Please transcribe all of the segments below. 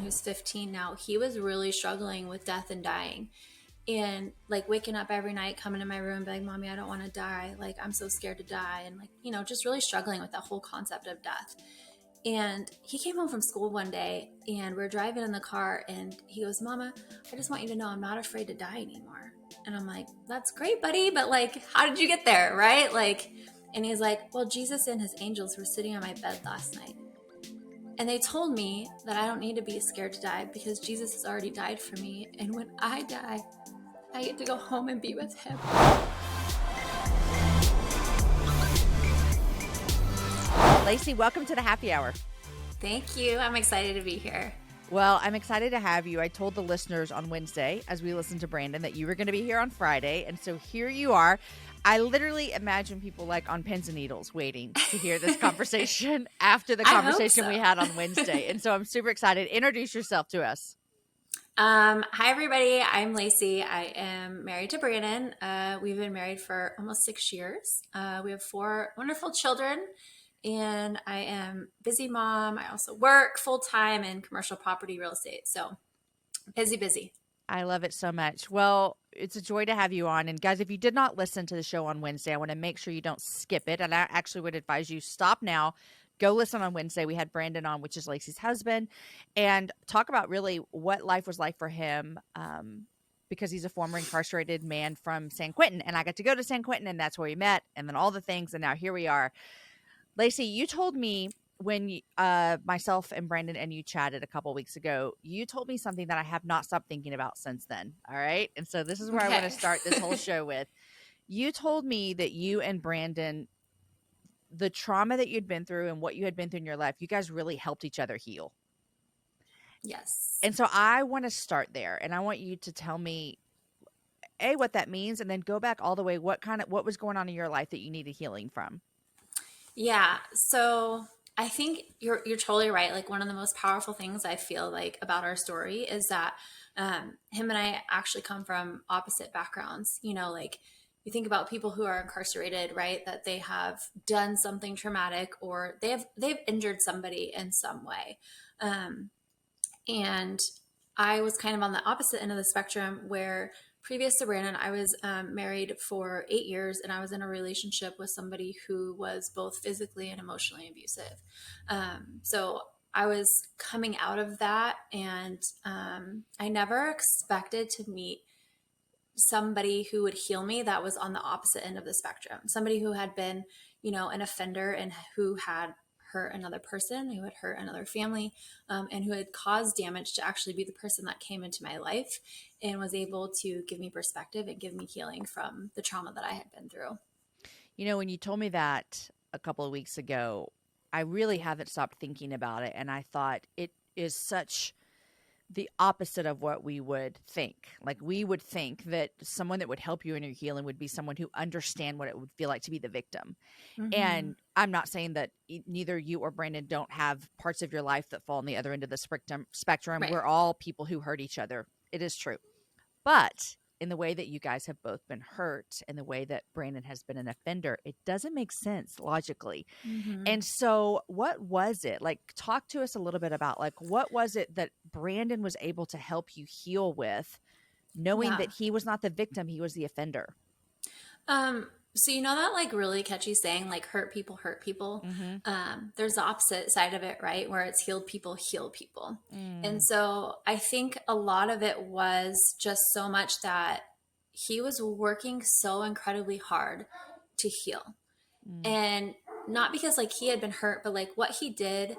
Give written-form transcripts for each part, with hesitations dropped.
who's 15 now, he was really struggling with death and dying. And like waking up every night, coming in my room, being like, Mommy, I don't want to die. Like, I'm so scared to die. And like, you know, just really struggling with that whole concept of death. And he came home from school one day and we're driving in the car and he goes, Mama, I just want you to know I'm not afraid to die anymore. And I'm like, that's great, buddy. But like, how did you get there? Right? Like, and he's like, well, Jesus and his angels were sitting on my bed last night. And they told me that I don't need to be scared to die because Jesus has already died for me. And when I die, I get to go home and be with him. Lacy, welcome to the happy hour. Thank you. I'm excited to be here. Well, I'm excited to have you. I told the listeners on Wednesday, as we listened to Branden, that you were going to be here on Friday. And so here you are. I literally imagine people like on pins and needles waiting to hear this conversation after the conversation we had on Wednesday. And so I'm super excited. Introduce yourself to us. Hi, everybody. I'm Lacy. I am married to Branden. We've been married for almost 6 years. We have 4 wonderful children. And I am a busy mom. I also work full-time in commercial property real estate. So busy. I love it so much. Well, it's a joy to have you on. And guys, if you did not listen to the show on Wednesday, I want to make sure you don't skip it. And I actually would advise you stop now, go listen on Wednesday. We had Branden on, which is Lacy's husband, and talk about really what life was like for him. Because he's a former incarcerated man from San Quentin. And I got to go to San Quentin, and that's where we met. And then all the things. And now here we are. Lacy, you told me when myself and Branden and you chatted a couple weeks ago, you told me something that I have not stopped thinking about since then. All right. And so this is where I want to start this whole show with. You told me that you and Branden, the trauma that you'd been through and what you had been through in your life, you guys really helped each other heal. Yes. And so I want to start there. And I want you to tell me, A, what that means, and then go back all the way. What was going on in your life that you needed healing from? Yeah. So I think you're totally right. Like one of the most powerful things I feel like about our story is that him and I actually come from opposite backgrounds. You know, like you think about people who are incarcerated, right? That they have done something traumatic or they've injured somebody in some way. And I was kind of on the opposite end of the spectrum where previous to Branden, I was married for 8 years and I was in a relationship with somebody who was both physically and emotionally abusive. So I was coming out of that and I never expected to meet somebody who would heal me that was on the opposite end of the spectrum. Somebody who had been, you know, an offender and who had hurt another person, who had hurt another family, and who had caused damage to actually be the person that came into my life and was able to give me perspective and give me healing from the trauma that I had been through. You know, when you told me that a couple of weeks ago, I really haven't stopped thinking about it. And I thought it is such the opposite of what we would think. Like we would think that someone that would help you in your healing would be someone who understand what it would feel like to be the victim. Mm-hmm. And I'm not saying that neither you or Branden don't have parts of your life that fall on the other end of the spectrum. Right. We're all people who hurt each other. It is true. But in the way that you guys have both been hurt and the way that Branden has been an offender, it doesn't make sense logically. Mm-hmm. And so what was it? Like, talk to us a little bit about, like, what was it that Branden was able to help you heal with, knowing that he was not the victim, he was the offender? So you know that like really catchy saying, like hurt people. Mm-hmm. There's the opposite side of it, right? Where it's healed people heal people. And so I think a lot of it was just so much that he was working so incredibly hard to heal. And not because like he had been hurt, but like what he did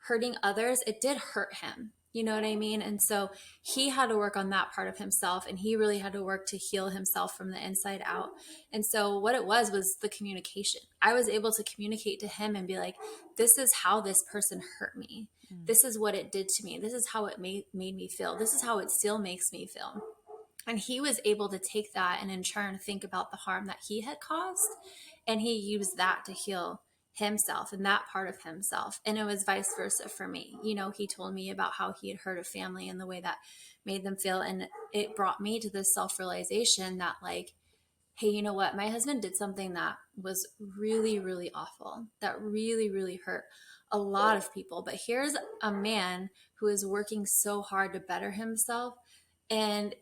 hurting others, it did hurt him. You know what I mean? And so he had to work on that part of himself and he really had to work to heal himself from the inside out. And so what it was the communication. I was able to communicate to him and be like, this is how this person hurt me. This is what it did to me. This is how it made me feel. This is how it still makes me feel. And he was able to take that and in turn think about the harm that he had caused. And he used that to heal himself and that part of himself. And it was vice versa for me. You know, he told me about how he had hurt a family and the way that made them feel. And it brought me to this self-realization that like, hey, you know what? My husband did something that was really, really awful, that really, really hurt a lot of people. But here's a man who is working so hard to better himself. And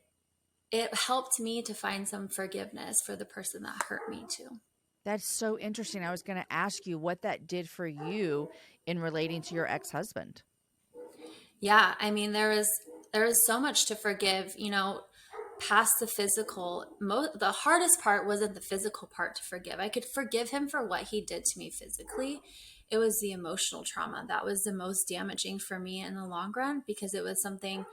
it helped me to find some forgiveness for the person that hurt me too. That's so interesting. I was going to ask you what that did for you in relating to your ex-husband. Yeah, I mean, there is so much to forgive, past the physical. The hardest part wasn't the physical part to forgive. I could forgive him for what he did to me physically. It was the emotional trauma that was the most damaging for me in the long run, because it was something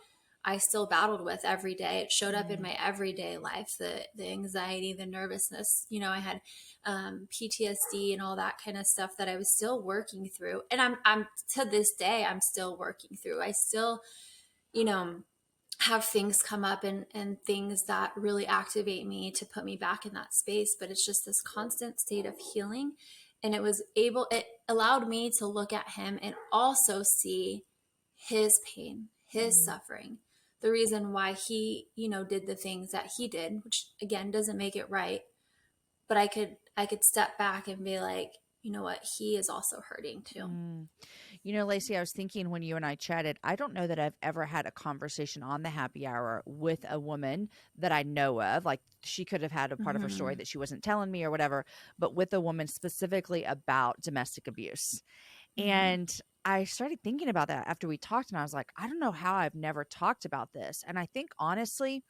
I still battled with every day. It showed up in my everyday life, the anxiety, the nervousness. I had PTSD and all that kind of stuff that I was still working through. And I'm to this day, I'm still working through. I still, you know, have things come up and things that really activate me to put me back in that space. But it's just this constant state of healing. And it allowed me to look at him and also see his pain, his suffering, the reason why he, did the things that he did, which again doesn't make it right. But I could step back and be like, you know what, he is also hurting too. Lacy, I was thinking when you and I chatted, I don't know that I've ever had a conversation on the happy hour with a woman that I know of. Like, she could have had a part of her story that she wasn't telling me or whatever, but with a woman specifically about domestic abuse. And I started thinking about that after we talked, and I was like, I don't know how I've never talked about this. And I think honestly,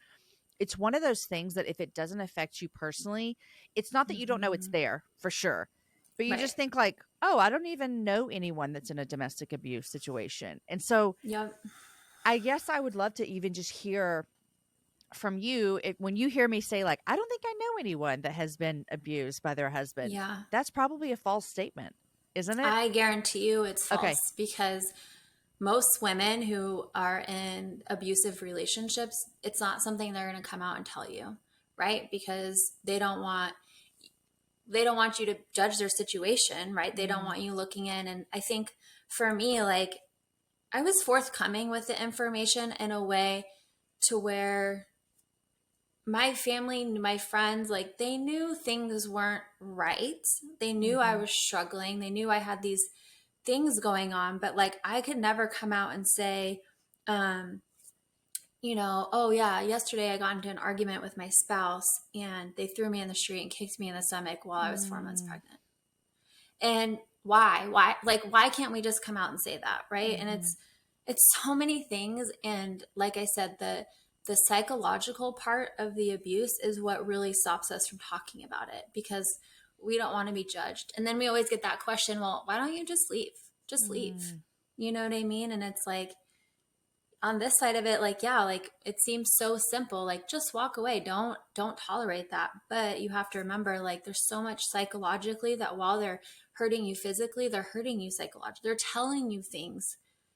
it's one of those things that if it doesn't affect you personally, it's not that you don't know it's there for sure, but you Right. just think like, oh, I don't even know anyone that's in a domestic abuse situation. And so Yep. I guess I would love to even just hear from you when you hear me say like, I don't think I know anyone that has been abused by their husband. Yeah. That's probably a false statement, isn't it? I guarantee you it's Okay. false, because most women who are in abusive relationships, it's not something they're going to come out and tell you, right? Because they don't want you to judge their situation, right? They don't want you looking in. And I think for me, like, I was forthcoming with the information in a way to where my family, my friends, like, they knew things weren't right. They knew I was struggling. They knew I had these things going on, but like, I could never come out and say, um, oh yeah, yesterday I got into an argument with my spouse and they threw me in the street and kicked me in the stomach while I was 4 months pregnant. And why can't we just come out and say that, right? And it's so many things. And like I said, the psychological part of the abuse is what really stops us from talking about it, because we don't want to be judged. And then we always get that question, well, why don't you just leave? Just leave. You know what I mean? And it's like, on this side of it, like, yeah, like, it seems so simple, like, just walk away, don't tolerate that. But you have to remember, like, there's so much psychologically that while they're hurting you physically, they're hurting you psychologically. They're telling you things,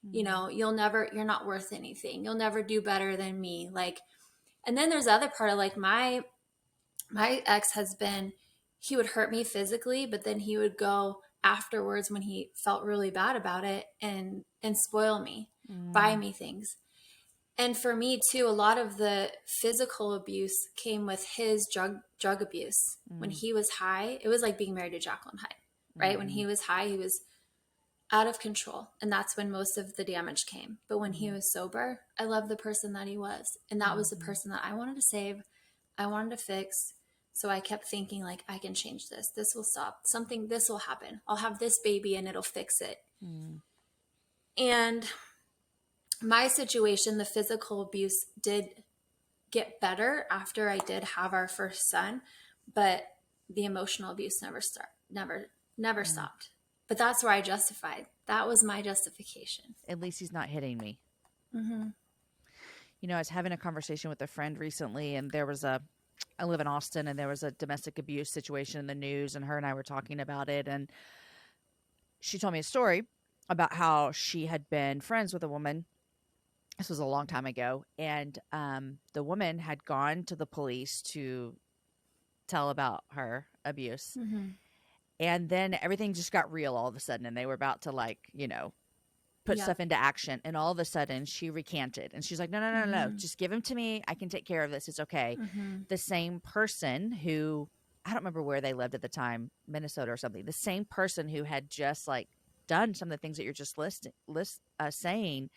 you're not worth anything, you'll never do better than me, like. And then there's the other part of, like, my ex-husband, he would hurt me physically, but then he would go afterwards when he felt really bad about it and spoil me, buy me things. And for me too, a lot of the physical abuse came with his drug abuse. When he was high, it was like being married to Jacqueline Hyde, right? When he was high, he was out of control, and that's when most of the damage came. But when he was sober, I loved the person that he was, and that was the person that I wanted to save, I wanted to fix. So I kept thinking, like, I can change this. This will stop. This will happen. I'll have this baby and it'll fix it. And my situation, the physical abuse did get better after I did have our first son, but the emotional abuse never stopped. But that's where I justified. That was my justification. At least he's not hitting me. I was having a conversation with a friend recently, and I live in Austin, and there was a domestic abuse situation in the news, and her and I were talking about it. And she told me a story about how she had been friends with a woman. This was a long time ago. And the woman had gone to the police to tell about her abuse. And then everything just got real all of a sudden. And they were about to put stuff into action. And all of a sudden she recanted. And she's like, no. Just give him to me. I can take care of this. It's okay. The same person who, I don't remember where they lived at the time, Minnesota or something. The same person who had just done some of the things that you're just saying,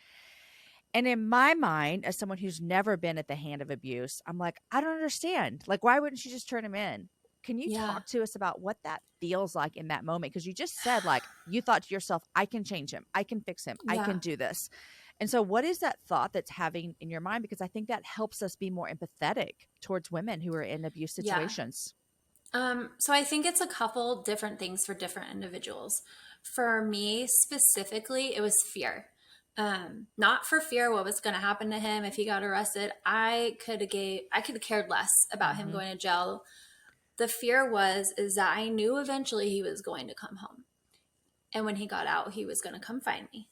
And in my mind, as someone who's never been at the hand of abuse, I'm like, I don't understand. Like, why wouldn't you just turn him in? Can you Yeah. talk to us about what that feels like in that moment? Because you just said, like, you thought to yourself, I can change him. I can fix him. I Yeah. can do this. And so, what is that thought that's having in your mind? Because I think that helps us be more empathetic towards women who are in abuse Yeah. situations. So I think it's a couple different things for different individuals. For me specifically, it was fear. Not for fear what was going to happen to him if he got arrested. I could have cared less about him Mm-hmm. going to jail. The fear is that I knew eventually he was going to come home. And when he got out, he was going to come find me.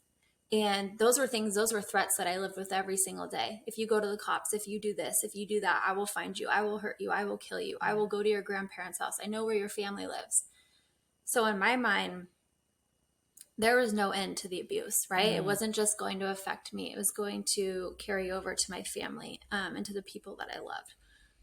And those were threats that I lived with every single day. If you go to the cops, if you do this, if you do that, I will find you. I will hurt you. I will kill you. I will go to your grandparents' house. I know where your family lives. So in my mind, there was no end to the abuse, right? It wasn't just going to affect me. It was going to carry over to my family, and to the people that I loved.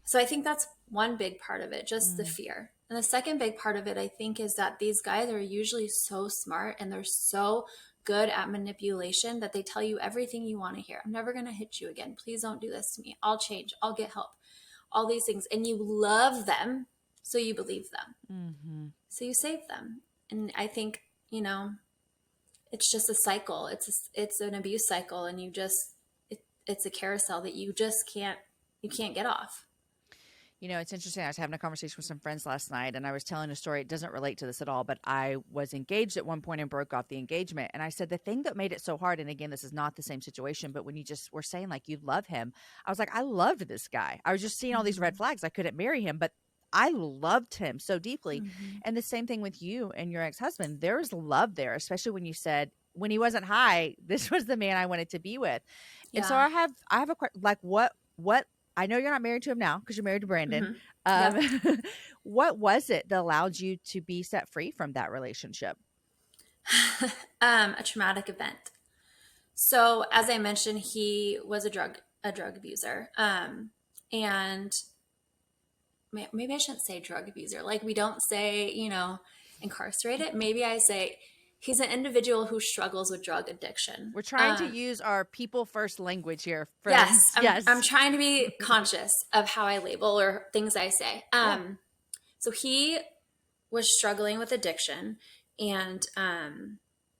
So I think that's one big part of it, just the fear. And the second big part of it, I think, is that these guys are usually so smart and they're so good at manipulation that they tell you everything you want to hear. I'm never going to hit you again. Please don't do this to me. I'll change. I'll get help. All these things. And you love them, so you believe them. Mm-hmm. So you save them. And I think, it's just a cycle. It's an abuse cycle, and it's a carousel that you can't get off. You know, it's interesting. I was having a conversation with some friends last night, and I was telling a story. It doesn't relate to this at all, but I was engaged at one point and broke off the engagement. And I said the thing that made it so hard, and again, this is not the same situation, but when you just were saying like you love him, I was like, I loved this guy. I was just seeing all these red flags. I couldn't marry him, but I loved him so deeply. Mm-hmm. And the same thing with you and your ex-husband. There was love there, especially when you said, when he wasn't high, this was the man I wanted to be with. And so Yeah. I have a question, like what I know you're not married to him now because you're married to Branden. Mm-hmm. Yep. What was it that allowed you to be set free from that relationship? A traumatic event. So as I mentioned, he was a drug abuser. And maybe I shouldn't say drug abuser. Like, we don't say, incarcerated. Maybe I say he's an individual who struggles with drug addiction. We're trying to use our people first language here, Yes, friends. Yes. I'm trying to be conscious of how I label or things I say. So he was struggling with addiction, and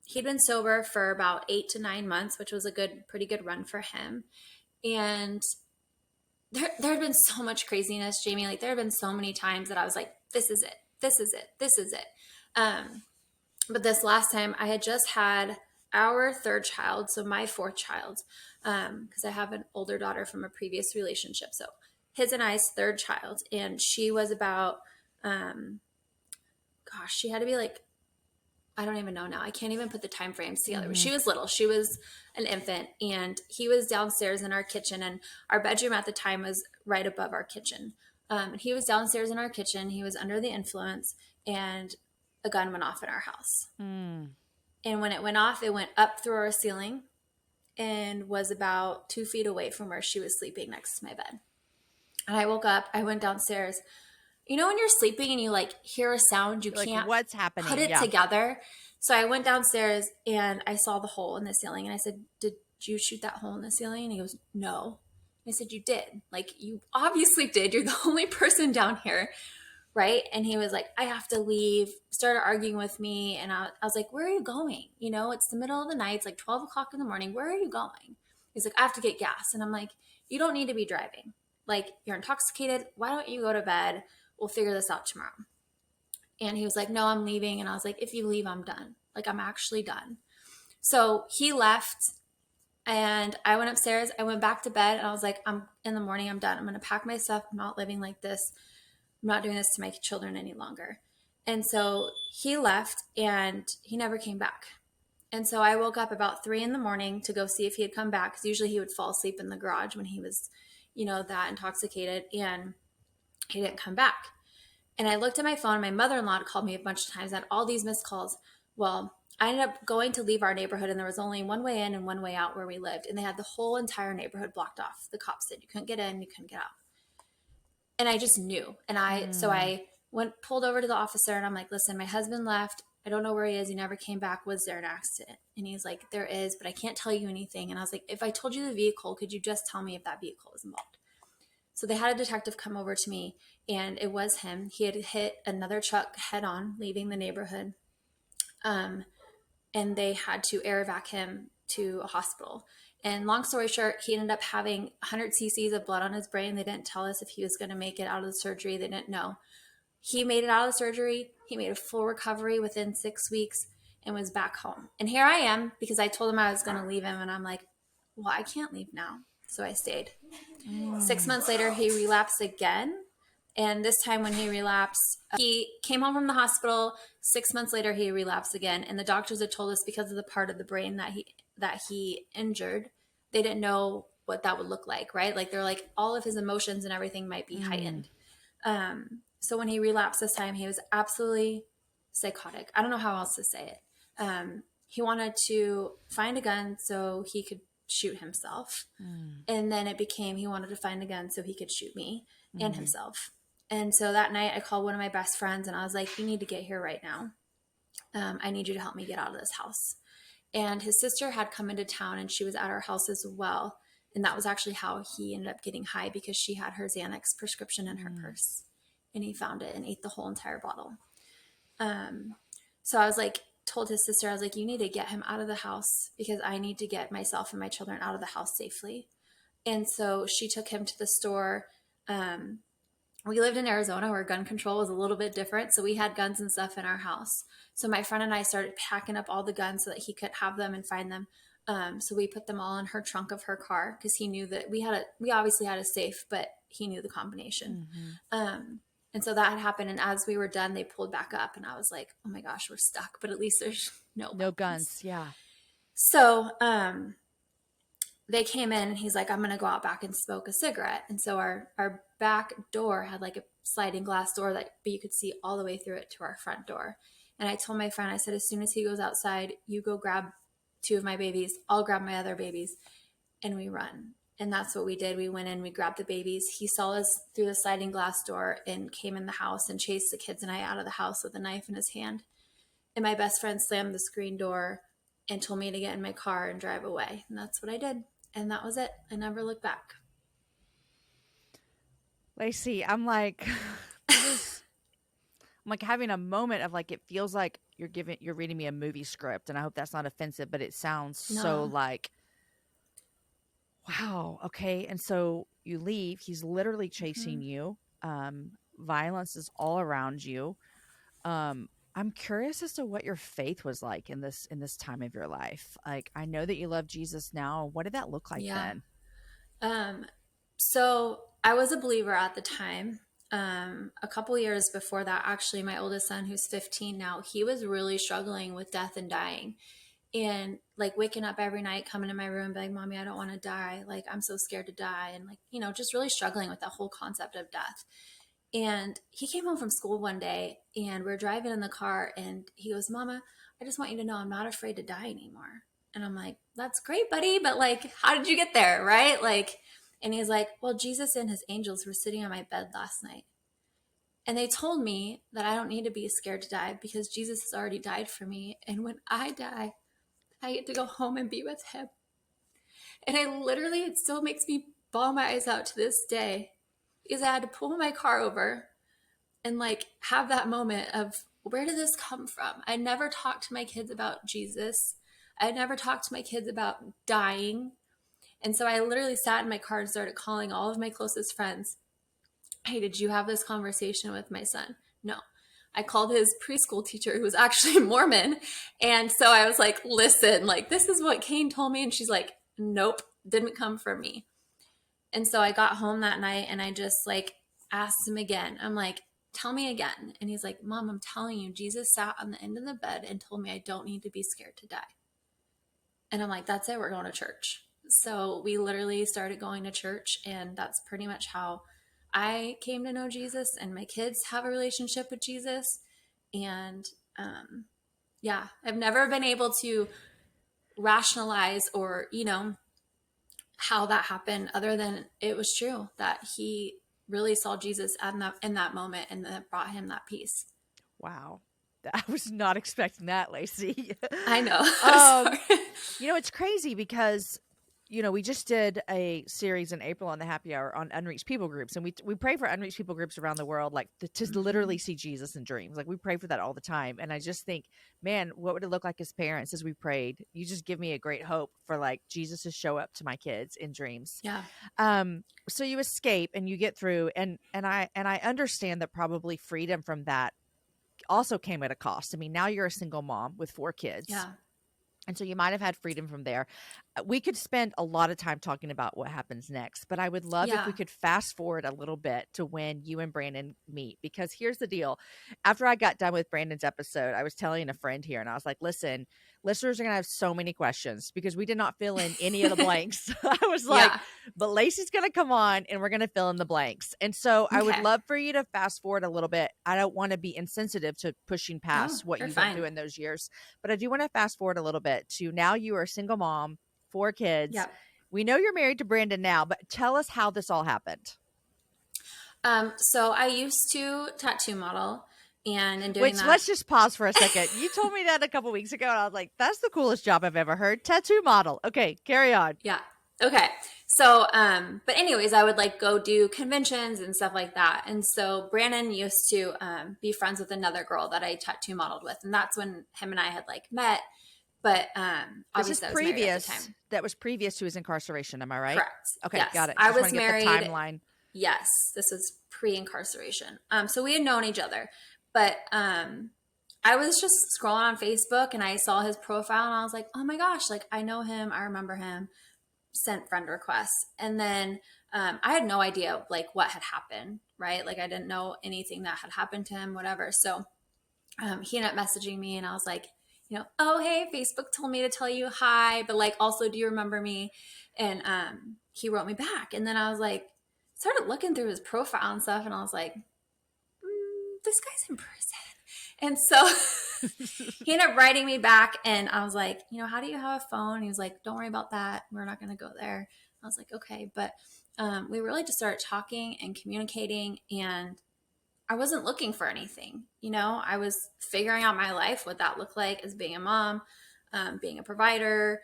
he'd been sober for about 8 to 9 months, which was a pretty good run for him. And there had been so much craziness, Jamie. Like, there have been so many times that I was like, this is it. This is it. This is it. But this last time, I had just had our third child, so my fourth child, because I have an older daughter from a previous relationship. So his and I's third child, and she was about, she had to be like, I don't even know now. I can't even put the time frames together. Mm-hmm. She was little. She was an infant, and he was downstairs in our kitchen, and our bedroom at the time was right above our kitchen. And he was downstairs in our kitchen. He was under the influence, and a gun went off in our house. Mm. And when it went off, it went up through our ceiling and was about 2 feet away from where she was sleeping next to my bed. And I woke up, I went downstairs. You know when you're sleeping and you like hear a sound, you can't what's happening? Put it together. So I went downstairs and I saw the hole in the ceiling, and I said, did you shoot that hole in the ceiling? And he goes, no. And I said, you did. Like, you obviously did. You're the only person down here. Right. And he was like, I have to leave, started arguing with me. And I was like, where are you going? It's the middle of the night. It's like 12 o'clock in the morning. Where are you going? He's like, I have to get gas. And I'm like, you don't need to be driving. Like, you're intoxicated. Why don't you go to bed? We'll figure this out tomorrow. And he was like, no, I'm leaving. And I was like, if you leave, I'm done. Like, I'm actually done. So he left, and I went upstairs. I went back to bed, and I was like, in the morning, I'm done. I'm going to pack my stuff. I'm not living like this. I'm not doing this to my children any longer. And so he left, and he never came back. And so I woke up about 3 a.m. to go see if he had come back, because usually he would fall asleep in the garage when he was, that intoxicated, and he didn't come back. And I looked at my phone. My mother-in-law had called me a bunch of times, had all these missed calls. Well, I ended up going to leave our neighborhood, and there was only one way in and one way out where we lived. And they had the whole entire neighborhood blocked off. The cops said you couldn't get in, you couldn't get out. And I just knew. And so I pulled over to the officer, and I'm like, listen, my husband left. I don't know where he is. He never came back. Was there an accident? And he's like, there is, but I can't tell you anything. And I was like, if I told you the vehicle, could you just tell me if that vehicle was involved? So they had a detective come over to me, and it was him. He had hit another truck head on, leaving the neighborhood. And they had to air evac him to a hospital. And long story short, he ended up having 100 cc's of blood on his brain. They didn't tell us if he was going to make it out of the surgery. They didn't know. He made it out of the surgery. He made a full recovery within 6 weeks and was back home. And here I am, because I told him I was going to leave him. And I'm like, well, I can't leave now. So I stayed. 6 months later, he relapsed again. And this time when he relapsed, he came home from the hospital. 6 months later, he relapsed again. And the doctors had told us, because of the part of the brain that he injured, they didn't know what that would look like, right? Like, they're like, all of his emotions and everything might be heightened. So when he relapsed this time, he was absolutely psychotic. I don't know how else to say it. He wanted to find a gun so he could shoot himself. And then it became, he wanted to find a gun so he could shoot me and himself. And so that night I called one of my best friends and I was like, you need to get here right now. I need you to help me get out of this house. And his sister had come into town and she was at our house as well. And that was actually how he ended up getting high, because she had her Xanax prescription in her purse. And he found it and ate the whole entire bottle. So I was like, told his sister, I was like, you need to get him out of the house, because I need to get myself and my children out of the house safely. And so she took him to the store. We lived in Arizona, where gun control was a little bit different. So we had guns and stuff in our house. So my friend and I started packing up all the guns so that he could have them and find them. So we put them all in her trunk of her car, because he knew that we obviously had a safe, but he knew the combination. And so that had happened. And as we were done, they pulled back up and I was like, oh my gosh, we're stuck, but at least there's no guns. Yeah. So, they came in and he's like, I'm going to go out back and smoke a cigarette. And so our back door had like a sliding glass door but you could see all the way through it to our front door. And I told my friend, I said, as soon as he goes outside, you go grab 2 of my babies. I'll grab my other babies. And we run. And that's what we did. We went in, we grabbed the babies. He saw us through the sliding glass door and came in the house and chased the kids and I out of the house with a knife in his hand. And my best friend slammed the screen door and told me to get in my car and drive away. And that's what I did. And that was it. I never looked back. Lacy, I'm like, I'm like having a moment of like, it feels like you're reading me a movie script, and I hope that's not offensive, but it sounds so like, wow, okay. And so you leave. He's literally chasing you. Violence is all around you. I'm curious as to what your faith was like in this time of your life. Like, I know that you love Jesus now. What did that look like then? So I was a believer at the time. A couple years before that, actually, my oldest son, who's 15 now, he was really struggling with death and dying. And like waking up every night, coming to my room, being like, Mommy, I don't want to die. Like, I'm so scared to die. And like, just really struggling with that whole concept of death. And he came home from school one day and we're driving in the car and he goes, Mama, I just want you to know I'm not afraid to die anymore. And I'm like, that's great, buddy. But like, how did you get there? Right? Like, and he's like, well, Jesus and his angels were sitting on my bed last night. And they told me that I don't need to be scared to die because Jesus has already died for me. And when I die, I get to go home and be with him. And it still makes me bawl my eyes out to this day, because I had to pull my car over and like have that moment of, where did this come from? I never talked to my kids about Jesus. I never talked to my kids about dying. And so I literally sat in my car and started calling all of my closest friends. Hey, did you have this conversation with my son? No. I called his preschool teacher, who was actually Mormon. And so I was like, listen, like, this is what Kane told me. And she's like, nope, didn't come from me. And so I got home that night and I just like asked him again. I'm like, tell me again. And he's like, Mom, I'm telling you, Jesus sat on the end of the bed and told me I don't need to be scared to die. And I'm like, that's it. We're going to church. So we literally started going to church, and that's pretty much how I came to know Jesus, and my kids have a relationship with Jesus. And yeah, I've never been able to rationalize or, how that happened, other than it was true that he really saw Jesus in that moment, and that brought him that peace. Wow. I was not expecting that, Lacy. I know. I'm um, sorry. it's crazy because, we just did a series in April on the Happy Hour on unreached people groups, and we pray for unreached people groups around the world, like to literally see Jesus in dreams. Like we pray for that all the time, and I just think, man, what would it look like as parents as we prayed? You just give me a great hope for like Jesus to show up to my kids in dreams. Yeah. So you escape and you get through, and I understand that probably freedom from that also came at a cost. I mean, now you're a single mom with 4 kids. Yeah. And so you might have had freedom from there. We could spend a lot of time talking about what happens next, but I would love if we Yeah. could fast forward a little bit to when you and Branden meet. Because here's the deal. After I got done with Branden's episode, I was telling a friend here, and I was like, listen, listeners are going to have so many questions because we did not fill in any of the blanks. I was like, Yeah. but Lacy's going to come on and we're going to fill in the blanks. And so I would Okay. love for you to fast forward a little bit. I don't want to be insensitive to pushing No, past what you're you went fine. through in those years, but I do want to fast forward a little bit to now you are a single mom, 4 kids. Yep. We know you're married to Branden now, but tell us how this all happened. So I used to tattoo model, and in doing Which, that, let's just pause for a second. You told me that a couple weeks ago, and I was like, that's the coolest job I've ever heard. Tattoo model. Okay, carry on. yeah. Okay. So, but anyways, I would like go do conventions and stuff like that. And so Branden used to be friends with another girl that I tattoo modeled with, and that's when him and I had like met. But obviously, I was married at the time. That was previous to his incarceration. Am I right? Correct. Okay, Yes. got it. I Just was wanna get the married. timeline. Yes, this was pre-incarceration. So we had known each other, but I was just scrolling on Facebook and I saw his profile and I was like, oh my gosh, like I know him, I remember him. Sent friend requests, and then I had no idea like what had happened, right? Like I didn't know anything that had happened to him, whatever. So he ended up messaging me, and I was like, oh hey, Facebook told me to tell you hi, but like also, do you remember me? And he wrote me back, and then I was like, started looking through his profile and stuff, and I was like, this guy's in prison. And so he ended up writing me back, and I was like, how do you have a phone? And he was like, don't worry about that. We're not going to go there. I was like, okay. But we really just started talking and communicating, and I wasn't looking for anything. I was figuring out my life, what that looked like as being a mom, being a provider,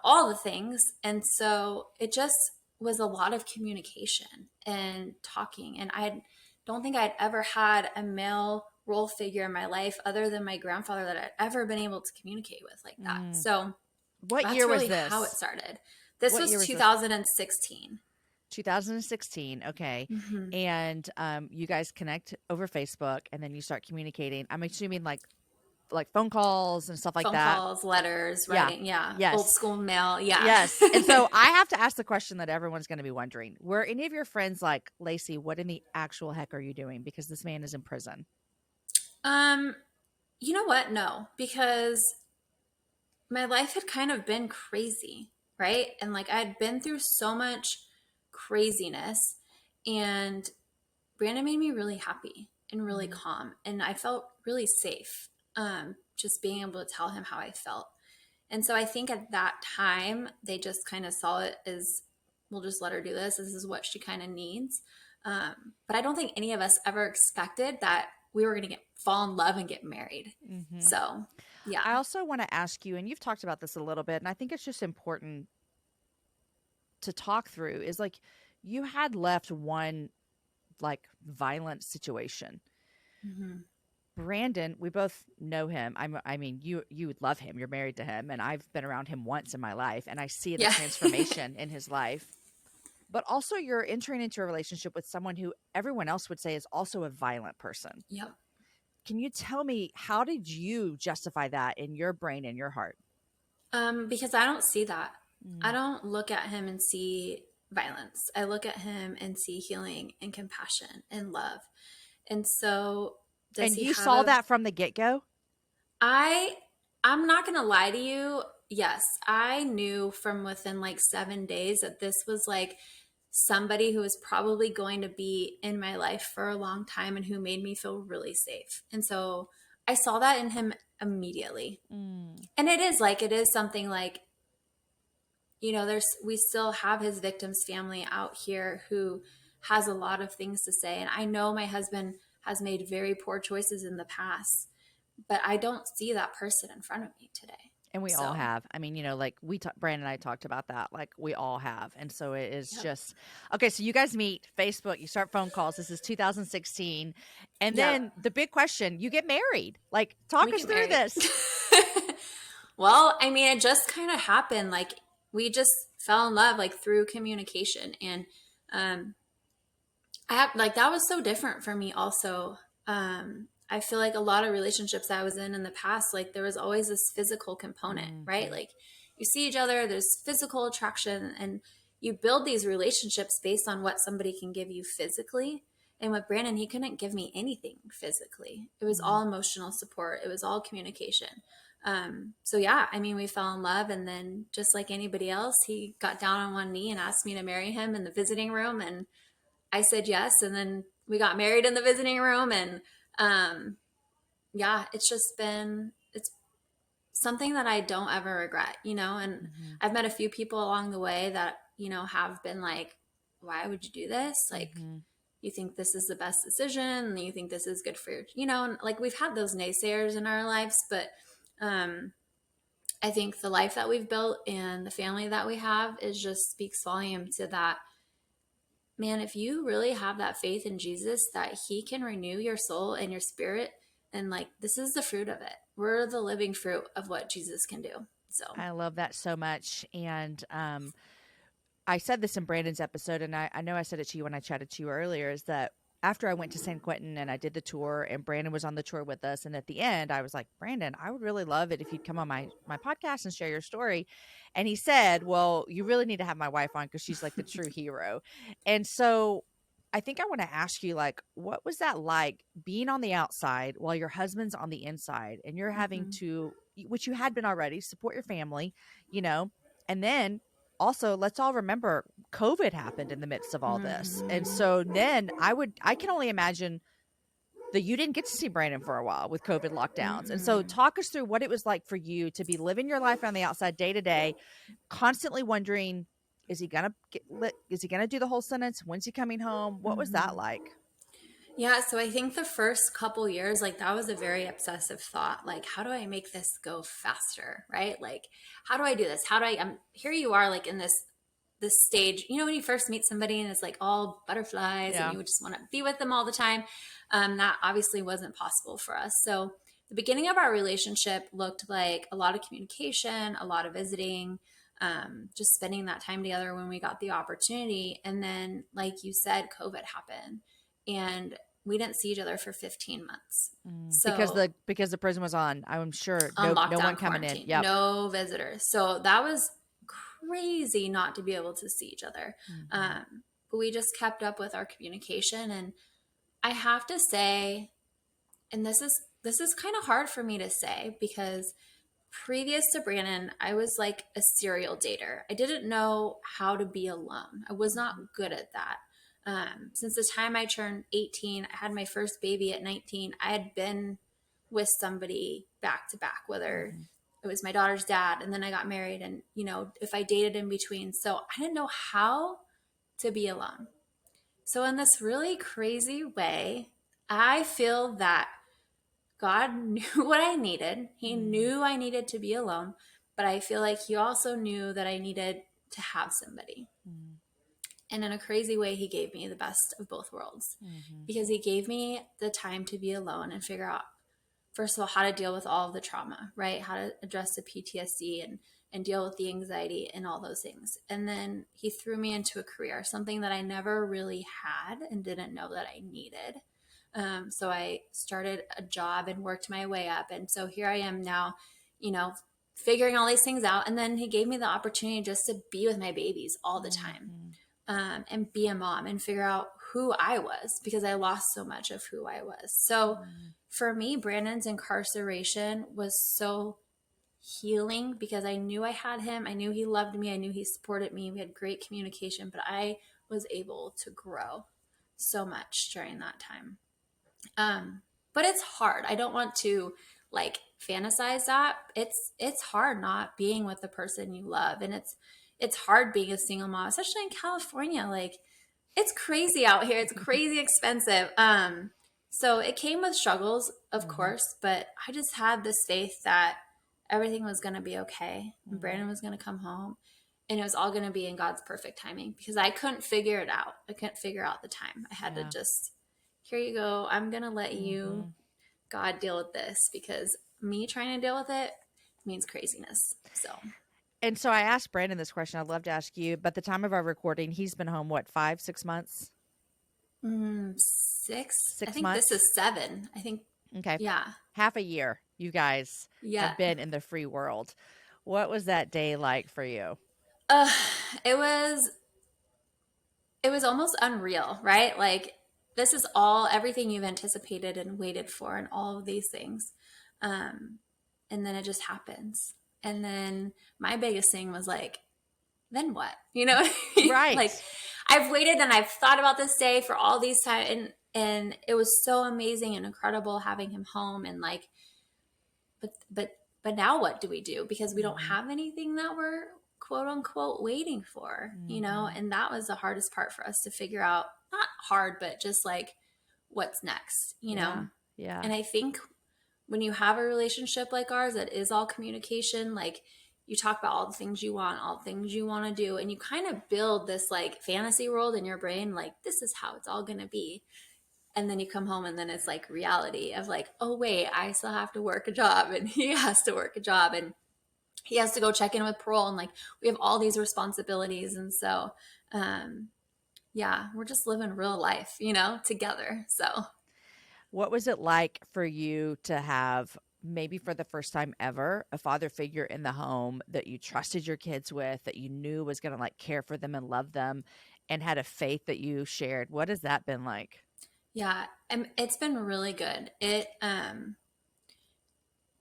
all the things. And so it just was a lot of communication and talking. And don't think I'd ever had a male role figure in my life other than my grandfather that I'd ever been able to communicate with like that. So What that's year was really this? how it started. This What was year was this? 2016. 2016. Okay. Mm-hmm. And you guys connect over Facebook, and then you start communicating. I'm assuming like phone calls and stuff like Phone that. calls, letters, Yeah. writing. Yeah. Yes. Old school mail. Yeah. Yes. And so I have to ask the question that everyone's going to be wondering. Were any of your friends like, Lacy, what in the actual heck are you doing? Because this man is in prison. You know what? No, because my life had kind of been crazy, right? And like I'd been through so much craziness, and Branden made me really happy and really calm, and I felt really safe. Just being able to tell him how I felt. And so I think at that time they just kind of saw it as, we'll just let her do this. This is what she kind of needs. But I don't think any of us ever expected that we were going to fall in love and get married. Mm-hmm. So, yeah. I also want to ask you, and you've talked about this a little bit, and I think it's just important to talk through, is like you had left one like violent situation. Mm-hmm. Branden, we both know him. I mean, you would love him. You're married to him, and I've been around him once in my life, and I see the transformation in his life. But also, you're entering into a relationship with someone who everyone else would say is also a violent person. Yep. Can you tell me, how did you justify that in your brain and your heart? Because I don't see that. I don't look at him and see violence. I look at him and see healing and compassion and love. And so, and you saw that from the get-go? I'm not going to lie to you. Yes, I knew from within like 7 days that this was like somebody who was probably going to be in my life for a long time and who made me feel really safe. And so I saw that in him immediately. And it is something like, we still have his victim's family out here who has a lot of things to say. And I know my husband has made very poor choices in the past, but I don't see that person in front of me today. And we all So, have. I mean, like Brandon and I talked about that. Like we all have. And so it is yep. just okay. So you guys meet Facebook, you start phone calls. This is 2016. And Yep. then the big question, you get married. Like, We talk us get through married. this. Well, I mean, it just kind of happened. Like we just fell in love like through communication. And um I have like that was so different for me also. I feel like a lot of relationships I was in the past, like there was always this physical component, right? Mhm. Like you see each other, there's physical attraction, and you build these relationships based on what somebody can give you physically. And with Branden, he couldn't give me anything physically. It was Mhm. all emotional support. It was all communication. So yeah, I mean, we fell in love, and then just like anybody else, he got down on one knee and asked me to marry him in the visiting room, and I said yes, and then we got married in the visiting room, and um, yeah, it's something that I don't ever regret, And Mhm. I've met a few people along the way that have been like, "Why would you do this? Like, Mhm. you think this is the best decision, and you think this is good for and like we've had those naysayers in our lives, but um, I think the life that we've built and the family that we have is just speaks volume to that. Man, if you really have that faith in Jesus that he can renew your soul and your spirit, and like this is the fruit of it. We're the living fruit of what Jesus can do. So, I love that so much. And I said this in Brandon's episode, and I know I said it to you when I chatted to you earlier, is that after I went to San Quentin and I did the tour and Brandon was on the tour with us, and at the end I was like, Brandon, I would really love it if you'd come on my podcast and share your story. And he said, well, you really need to have my wife on because she's like the true hero. And so I think I want to ask you, like, what was that like being on the outside while your husband's on the inside and you're having mhm. to, which you had been already, support your family, you know, and then also, let's all remember COVID happened in the midst of all this. And Mhm. so then I can only imagine that you didn't get to see Brandon for a while with COVID lockdowns. And so Mhm. talk us through what it was like for you to be living your life on the outside day to day, constantly wondering, is he going to get lit? Is he going to do the whole sentence? When's he coming home? What was that Mhm. like? Yeah, so I think the first couple years, like that was a very obsessive thought. Like, how do I make this go faster? Right? Like, how do I do this? How do I? Here you are, like in this stage. When you first meet somebody and it's like all butterflies, and Yeah. you would just want to be with them all the time. That obviously wasn't possible for us. So the beginning of our relationship looked like a lot of communication, a lot of visiting. Just spending that time together when we got the opportunity. And then, like you said, COVID happened and we didn't see each other for 15 months. So Because the prison was on, I'm sure on no one lockdown coming in. quarantine, Yep. no visitors. So that was crazy not to be able to see each other. Mhm. But we just kept up with our communication. And I have to say, and this is kind of hard for me to say because previous to Branden, I was like a serial dater. I didn't know how to be alone. I was not good at that. Since the time I turned 18, I had my first baby at 19. I had been with somebody back to back, whether Mhm. it was my daughter's dad, and then I got married, and if I dated in between. So I didn't know how to be alone. So, in this really crazy way, I feel that God knew what I needed. He Mhm. knew I needed to be alone, but I feel like He also knew that I needed to have somebody. Mhm. And in a crazy way, He gave me the best of both worlds Mhm. because He gave me the time to be alone and figure out, first of all, how to deal with all of the trauma, right? How to address the PTSD and deal with the anxiety and all those things. And then He threw me into a career, something that I never really had and didn't know that I needed. So I started a job and worked my way up. And so here I am now, you know, figuring all these things out. And then He gave me the opportunity just to be with my babies all the time, Mhm. and be a mom and figure out who I was because I lost so much of who I was. So Mhm. for me, Branden's incarceration was so healing because I knew I had him. I knew he loved me. I knew he supported me. We had great communication, but I was able to grow so much during that time. Um, but it's hard. I don't want to like fantasize that. It's hard not being with the person you love, and it's hard being a single mom, especially in California. Like it's crazy out here. It's crazy expensive. So it came with struggles, of Mm-hmm. course, but I just had this faith that everything was going to be okay and Mm-hmm. Branden was going to come home and it was all going to be in God's perfect timing because I couldn't figure it out. I couldn't figure out the time. I had to Yeah. just, here you go. I'm going to let you, Mm-hmm. God, deal with this because me trying to deal with it means craziness. So, And so I asked Branden this question. I'd love to ask you, but the time of our recording, he's been home, what, 5, 6 months? 6, I Six think this months? is 7. I think, Okay. yeah, Half a year, you guys yeah. have been in the free world. What was that day like for you? Uh, it was almost unreal, right? Like this is all everything you've anticipated and waited for and all of these things. Um, and then it just happens. And then my biggest thing was like, then what? You know, Right. like I've waited and I've thought about this day for all these time and it was so amazing and incredible having him home and like but but now what do we do? Because we don't Mm-hmm. have anything that we're quote unquote waiting for, you know? Mm-hmm. And that was the hardest part for us to figure out. Not hard, but just like what's next, you Yeah. know? Yeah. And I think when you have a relationship like ours that is all communication, like you talk about all the things you want, all the things you want to do, and you kind of build this like fantasy world in your brain, like this is how it's all going to be. And then you come home and then it's like reality of like, oh wait, I still have to work a job and he has to work a job and he has to go check in with parole and like we have all these responsibilities. And so um yeah, we're just living real life, you know, together. So What was it like for you to have, maybe for the first time ever, a father figure in the home that you trusted your kids with, that you knew was going to like care for them and love them and had a faith that you shared? What has that been like? yeah, it's been really good.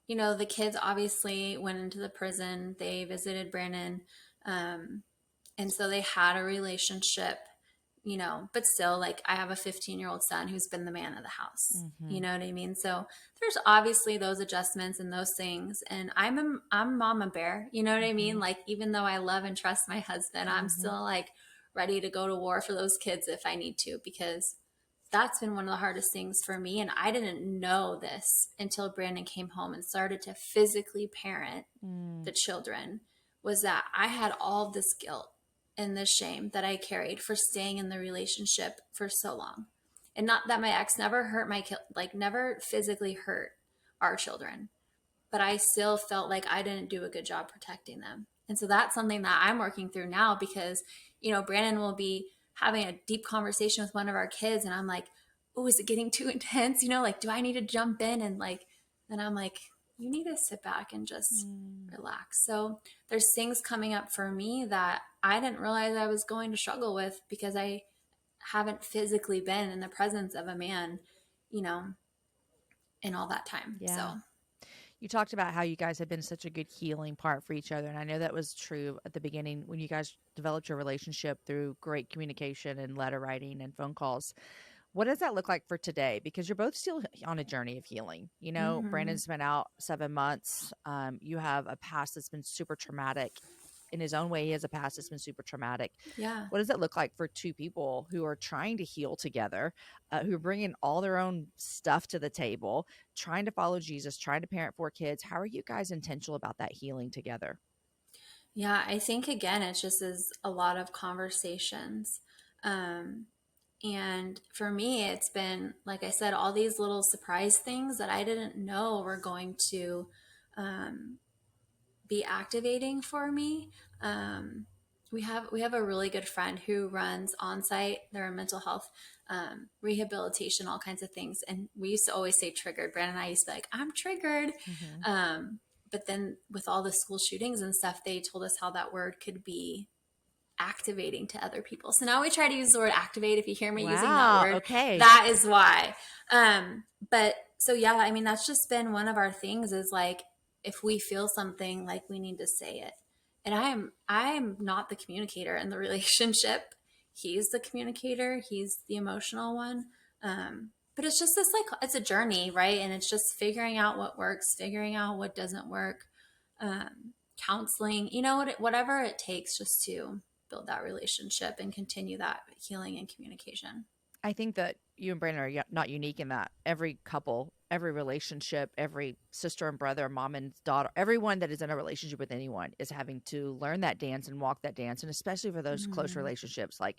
You know, the kids obviously went into the prison. They visited Branden. Um, and so they had a relationship, you know, but still, like, I have a 15-year-old son who's been the man of the house. You Mm-hmm. know what I mean? So there's obviously those adjustments and those things. And I'm mama bear. You know what I Mm-hmm. mean? Like, even though I love and trust my husband, I'm Mm-hmm. still like ready to go to war for those kids if I need to, because that's been one of the hardest things for me. And I didn't know this until Branden came home and started to physically parent Mm. the children, was that I had all this guilt and this shame that I carried for staying in the relationship for so long. And not that my ex never hurt like never physically hurt our children, but I still felt like I didn't do a good job protecting them. And so that's something that I'm working through now because, you know, Branden will be having a deep conversation with one of our kids and I'm like, oh, is it getting too intense? You know, like, do I need to jump in? And like, then I'm like, you need to sit back and just Mm. relax. So there's things coming up for me that I didn't realize I was going to struggle with because I haven't physically been in the presence of a man, you know, in all that time. So Yeah. You talked about how you guys have been such a good healing part for each other. And I know that was true at the beginning when you guys developed your relationship through great communication and letter writing and phone calls. What does that look like for today? Because you're both still on a journey of healing. You know, mm-hmm. Branden's been out 7 months. You have a past that's been super traumatic. In his own way, he has a past that's been super traumatic. Yeah. What does it look like for two people who are trying to heal together, who are bringing all their own stuff to the table, trying to follow Jesus, trying to parent 4 kids? How are you guys intentional about that healing together? Yeah, I think again, it just is a lot of conversations. Um, and for me, it's been, like I said, all these little surprise things that I didn't know were going to um, be activating for me. Um, we have a really good friend who runs on site. They're a mental health rehabilitation, all kinds of things. And we used to always say triggered. Branden and I used to be like, I'm triggered. Mm-hmm. But then with all the school shootings and stuff, they told us how that word could be activating to other people. So now we try to use the word activate. If you hear me using that Wow. word, Okay. that is why. But so yeah, I mean, that's just been one of our things is like, if we feel something, like we need to say it. And I am not the communicator in the relationship. He's the communicator. He's the emotional one. But it's just this like, it's a journey, right? And it's just figuring out what works, figuring out what doesn't work, counseling, you know, whatever it takes just to build that relationship and continue that healing and communication. I think that you and Brandon are not unique in that. Every couple, every relationship, every sister and brother, mom and daughter, everyone that is in a relationship with anyone is having to learn that dance and walk that dance. And especially for those close Mm-hmm. relationships like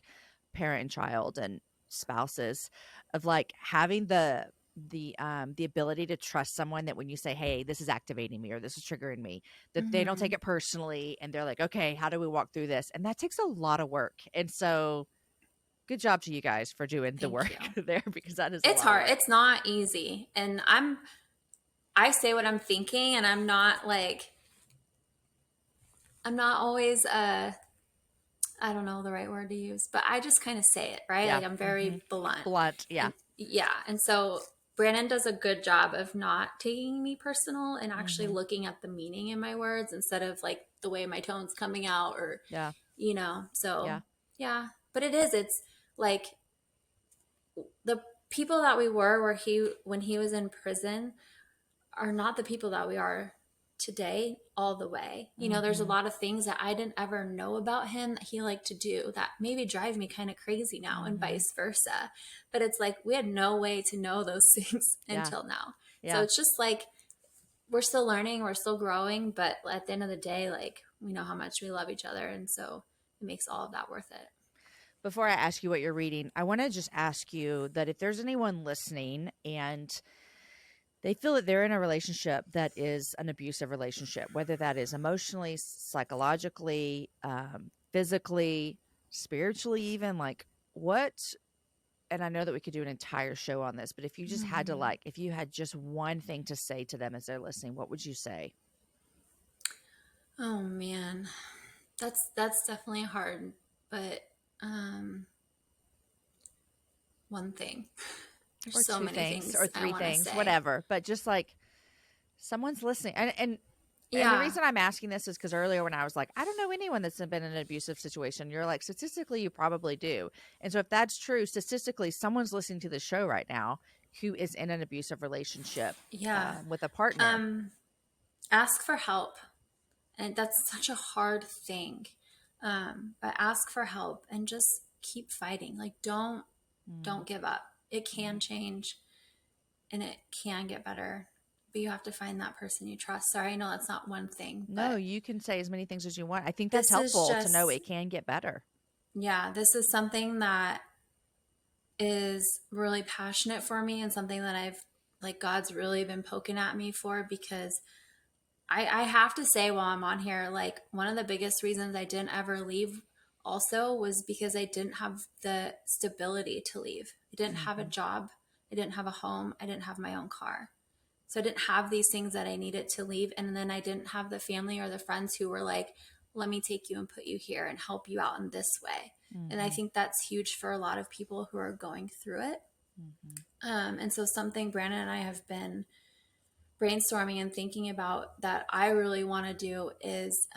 parent and child and spouses, of like having the ability to trust someone, that when you say, hey, this is activating me or this is triggering me, that they don't Mm-hmm. take it personally, and they're like, okay, how do we walk through this? And that takes a lot of work. And so good job to you guys for doing the Thank work you. there, because that is a It's lot of hard. work. It's not easy. And I say what I'm thinking, and I'm not always I don't know the right word to use, but I just kind of say it, right? Yeah. Like I'm Hmm. very blunt. Blunt. Yeah. And yeah, and so Brandon does a good job of not taking me personal and actually Hmm. looking at the meaning in my words instead of like the way my tone's coming out or Yeah. so Yeah. yeah. But it's like the people that we were where he when he was in prison are not the people that we are today all the way. There's a Hmm. lot of things that I didn't ever know about him that he liked to do that maybe drive me kind of crazy now, and Hmm. vice versa. But it's like we had no way to know those things Yeah. until now. So Yeah. it's just like we're still learning, we're still growing, but at the end of the day, like we know how much we love each other, and so it makes all of that worth it. Before I ask you what you're reading, I want to just ask you that if there's anyone listening and they feel that they're in a relationship that is an abusive relationship, whether that is emotionally, psychologically, physically, spiritually, even, like, what, and I know that we could do an entire show on this, but if you just had to, Mm-hmm. like, if you had just one thing to say to them as they're listening, what would you say? Oh man, that's definitely hard, but um one thing. Or There's so two many things or things I three want to things, say. whatever, but just like someone's listening. And the Yeah. reason I'm asking this is because earlier when I was like, I don't know anyone that's been in an abusive situation, you're like, statistically, you probably do. And so if that's true, statistically, someone's listening to the show right now who is in an abusive relationship Yeah. with a partner. Um, Ask for help. And that's such a hard thing. But ask for help and just keep fighting. Like Mm, don't give up. It mm. can change and it can get better. But you have to find that person you trust. Sorry, I know that's not one thing, No, but you can say as many things as you want. I think that's this is helpful to know just it can get better. yeah, this is something that is really passionate for me and something that I've like God's really been poking at me for because I have to say while I'm on here, like one of the biggest reasons I didn't ever leave also was because I didn't have the stability to leave. I didn't have a Hmm. job. I didn't have a home. I didn't have my own car. So I didn't have these things that I needed to leave. And then I didn't have the family or the friends who were like, let me take you and put you here and help you out in this way. And I Hmm. think that's huge for a lot of people who are going through it. Hmm. And so something Brandon and I have been brainstorming and thinking about that I really want to do is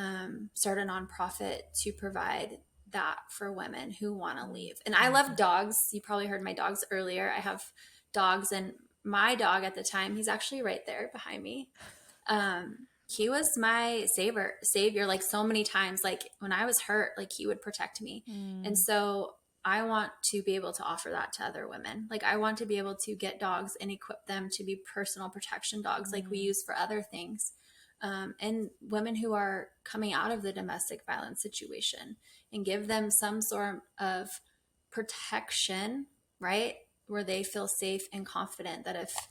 start a nonprofit to provide that for women who want to leave. And I love Hmm. dogs. You probably heard my dogs earlier. I have dogs, and my dog at the time, he's actually right there behind me. He was my savior, like so many times. Like when I was hurt, like he would protect me. And Mm. so I want to be able to offer that to other women. Like I want to be able to get dogs and equip them to be personal protection dogs, like we Mm. use for other things. And women who are coming out of the domestic violence situation and give them some sort of protection, right? Where they feel safe and confident that if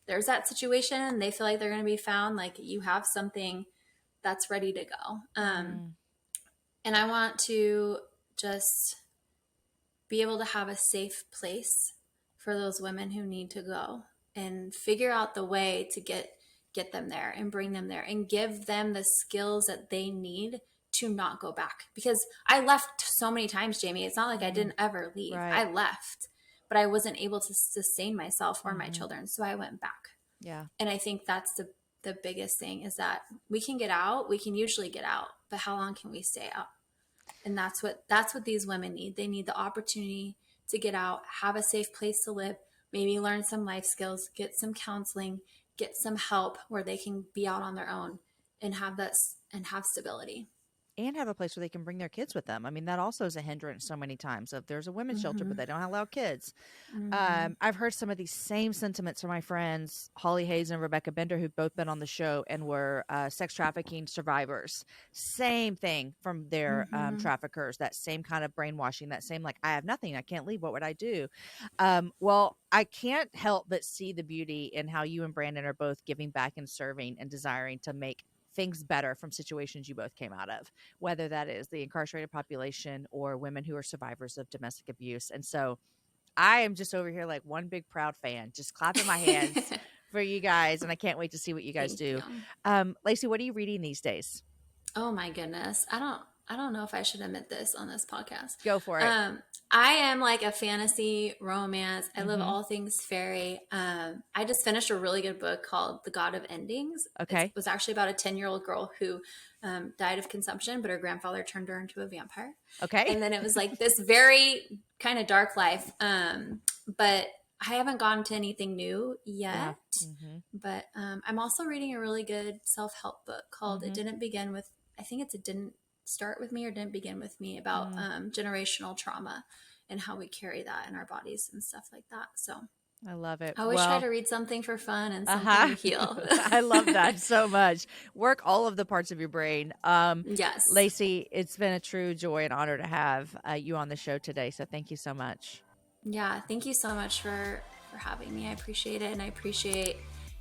there's that situation and they feel like they're going to be found, like you have something that's ready to go. Mm. And I want to just be able to have a safe place for those women who need to go and figure out the way to get them there and bring them there and give them the skills that they need to not go back. Because I left so many times, Jamie. It's not like I Mm. didn't ever leave. Right. I left, but I wasn't able to sustain myself or my Hmm. children. So I went back. Yeah. And I think that's the biggest thing is that we can get out. We can usually get out, but how long can we stay out? And that's what these women need. They need the opportunity to get out, have a safe place to live, maybe learn some life skills, get some counseling, get some help where they can be out on their own and have stability. and have a place where they can bring their kids with them. I mean, that also is a hindrance so many times. If there's a women's shelter, but Mm-hmm. they don't allow kids. Mm-hmm. I've heard some of these same sentiments from my friends, Holly Hayes and Rebecca Bender, who've both been on the show and were sex trafficking survivors. Same thing from their Mm-hmm. traffickers, that same kind of brainwashing, that same, like, I have nothing, I can't leave, what would I do? Well, I can't help but see the beauty in how you and Branden are both giving back and serving and desiring to make things better from situations you both came out of, whether that is the incarcerated population or women who are survivors of domestic abuse. And so I am just over here like one big proud fan, just clapping my hands for you guys, and I can't wait to see what you guys Thank do. you. Lacy, what are you reading these days? Oh my goodness. I don't know if I should admit this on this podcast. Go for it. I am like a fantasy romance. I love Mm-hmm. all things fairy. I just finished a really good book called The God of Endings. It Okay. was actually about a 10-year-old girl who died of consumption, but her grandfather turned her into a vampire. Okay. And then it was like this very kind of dark life. But I haven't gone to anything new Yeah. yet. Mm-hmm. But I'm also reading a really good self-help book called Mm-hmm. It Didn't Begin With, I think it's It Didn't Start With Me or Didn't Begin With Me, about generational trauma and how we carry that in our bodies and stuff like that. So I love it. I always try Well, to read something for fun and something uh-huh. to heal. I love that so much. Work all of the parts of your brain. Yes. Lacy, it's been a true joy and honor to have you on the show today. So thank you so much. Yeah. Thank you so much for having me. I appreciate it. And I appreciate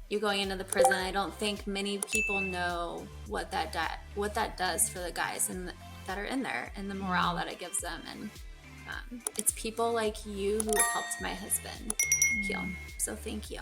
you going into the prison. I don't think many people know what that does for the guys that are in there, and the morale that it gives them. And it's people like you who have helped my husband heal. So thank you.